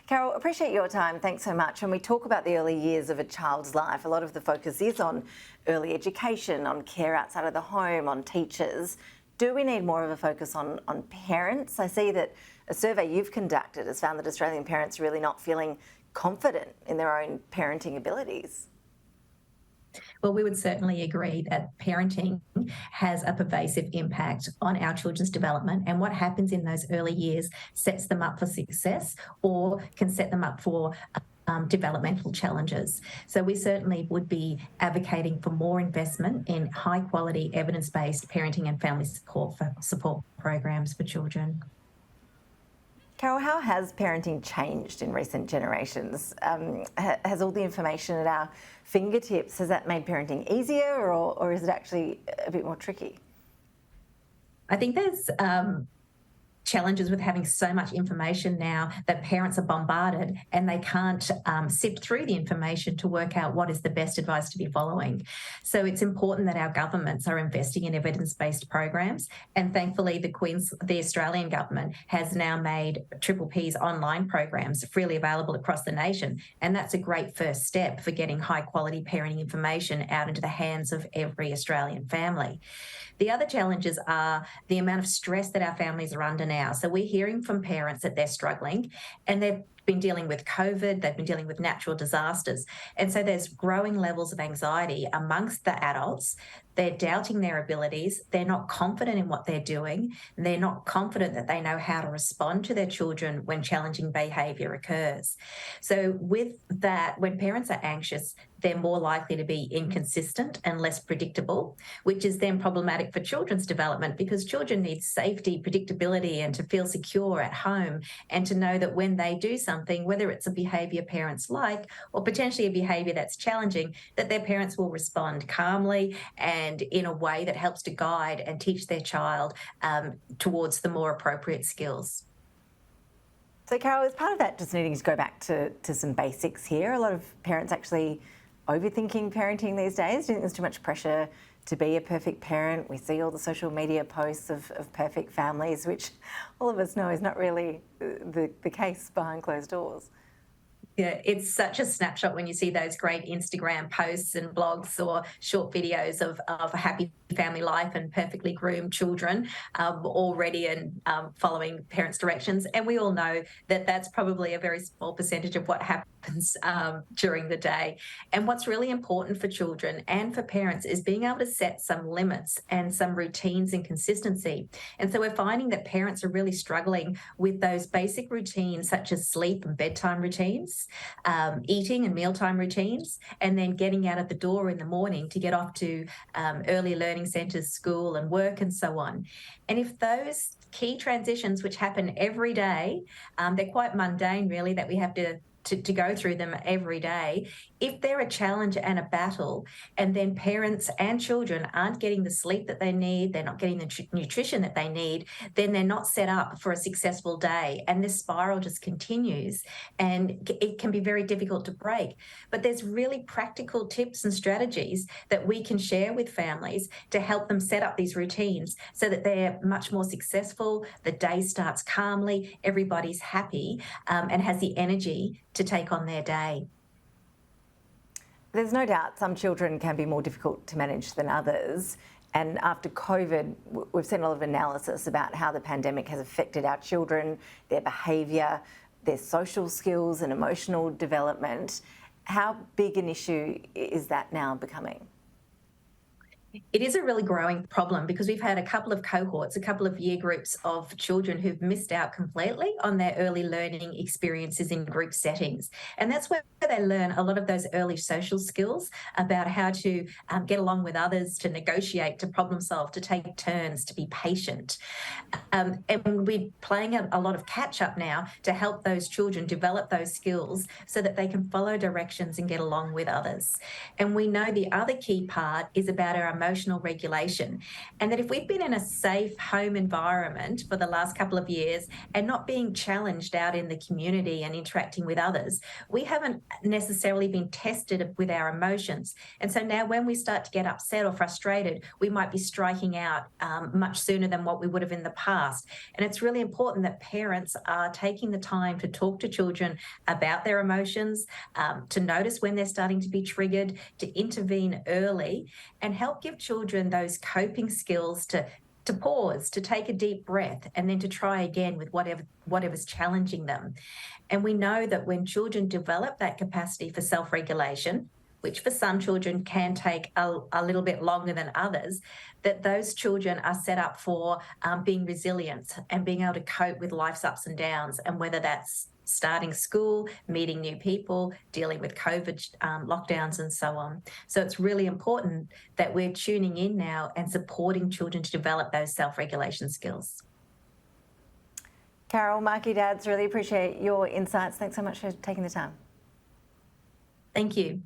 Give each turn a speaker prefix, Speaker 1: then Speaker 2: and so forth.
Speaker 1: Carol, appreciate your time. Thanks so much. When we talk about the early years of a child's life, a lot of the focus is on early education, on care outside of the home, on teachers. Do we need more of a focus on parents? I see that a survey you've conducted has found that Australian parents are really not feeling confident in their own parenting abilities.
Speaker 2: Well, we would certainly agree that parenting has a pervasive impact on our children's development, and what happens in those early years sets them up for success or can set them up for developmental challenges. So we certainly would be advocating for more investment in high quality evidence-based parenting and family support programs for children.
Speaker 1: Carol, how has parenting changed in recent generations? Has all the information at our fingertips, has that made parenting easier or is it actually a bit more tricky?
Speaker 2: I think there's challenges with having so much information now that parents are bombarded and they can't sift through the information to work out what is the best advice to be following. So it's important that our governments are investing in evidence-based programs, and thankfully the Australian government has now made Triple P's online programs freely available across the nation, and that's a great first step for getting high quality parenting information out into the hands of every Australian family. The other challenges are the amount of stress that our families are under now. So we're hearing from parents that they're struggling, and they've been dealing with COVID, they've been dealing with natural disasters. And so there's growing levels of anxiety amongst the adults. They're doubting their abilities. They're not confident in what they're doing. They're not confident that they know how to respond to their children when challenging behaviour occurs. So with that, when parents are anxious, they're more likely to be inconsistent and less predictable, which is then problematic for children's development because children need safety, predictability, and to feel secure at home and to know that when they do something, whether it's a behaviour parents like or potentially a behaviour that's challenging, that their parents will respond calmly and in a way that helps to guide and teach their child towards the more appropriate skills.
Speaker 1: So Carol, as part of that, just needing to go back to some basics here, a lot of parents actually overthinking parenting these days. Do you think there's too much pressure to be a perfect parent? We see all the social media posts of perfect families, which all of us know is not really the case behind closed doors.
Speaker 2: Yeah, it's such a snapshot when you see those great Instagram posts and blogs or short videos of a happy family life and perfectly groomed children already and following parents' directions. And we all know that that's probably a very small percentage of what happens during the day. And what's really important for children and for parents is being able to set some limits and some routines and consistency. And so we're finding that parents are really struggling with those basic routines such as sleep and bedtime routines, eating and mealtime routines, and then getting out of the door in the morning to get off to early learning centres, school and work and so on. And if those key transitions, which happen every day, they're quite mundane really, that we have to go through them every day. If they're a challenge and a battle, and then parents and children aren't getting the sleep that they need, they're not getting the nutrition that they need, then they're not set up for a successful day. And this spiral just continues, and it can be very difficult to break. But there's really practical tips and strategies that we can share with families to help them set up these routines so that they're much more successful, the day starts calmly, everybody's happy and has the energy to take on their day.
Speaker 1: There's no doubt some children can be more difficult to manage than others. And after COVID, we've seen a lot of analysis about how the pandemic has affected our children, their behaviour, their social skills and emotional development. How big an issue is that now becoming?
Speaker 2: It is a really growing problem because we've had a couple of cohorts, a couple of year groups of children who've missed out completely on their early learning experiences in group settings. And that's where they learn a lot of those early social skills about how to get along with others, to negotiate, to problem solve, to take turns, to be patient. And we're playing a lot of catch up now to help those children develop those skills so that they can follow directions and get along with others. And we know the other key part is about our emotional regulation. And that if we've been in a safe home environment for the last couple of years and not being challenged out in the community and interacting with others, we haven't necessarily been tested with our emotions. And so now when we start to get upset or frustrated, we might be striking out much sooner than what we would have in the past. And it's really important that parents are taking the time to talk to children about their emotions, to notice when they're starting to be triggered, to intervene early and help give children those coping skills to pause, to take a deep breath, and then to try again with whatever's challenging them. And we know that when children develop that capacity for self-regulation, which for some children can take a little bit longer than others, that those children are set up for being resilient and being able to cope with life's ups and downs, and whether that's starting school, meeting new people, dealing with COVID lockdowns and so on. So it's really important that we're tuning in now and supporting children to develop those self-regulation skills.
Speaker 1: Carol, Marky Dads, really appreciate your insights. Thanks so much for taking the time.
Speaker 2: Thank you.